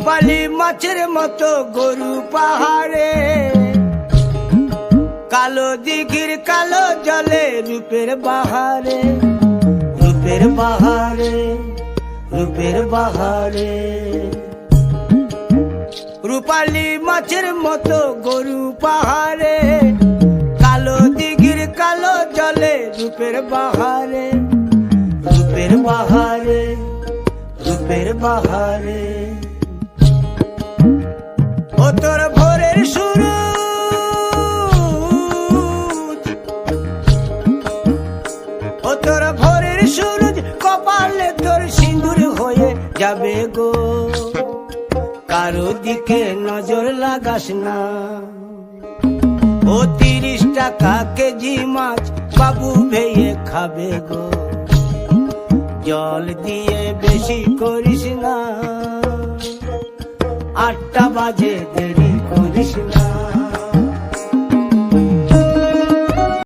রূপালী মাছের মতো গরু পাহাড়ে, কালো দিঘির কালো জলে রূপের বাহারে, রূপের বাহারে, রূপের বাহারে। রূপালী মাছের মতো গরু পাহাড়ে, কালো দিঘির কালো জলে রূপের বাহারে, রূপের বাহারে, রূপের বাহারে। ও তোর ভোরের সূরজ, ও তোর ভোরের সূরজ, কপালে তোর সিঁদুর হয়ে যাবে গো, কারো দিকে নজর লাগাস না। ও 30 টাকা কেজি মাছ বাবু ভেয়ে খাবে গো, জল দিয়ে বেশি করিস না, 8টা বাজে দেরি।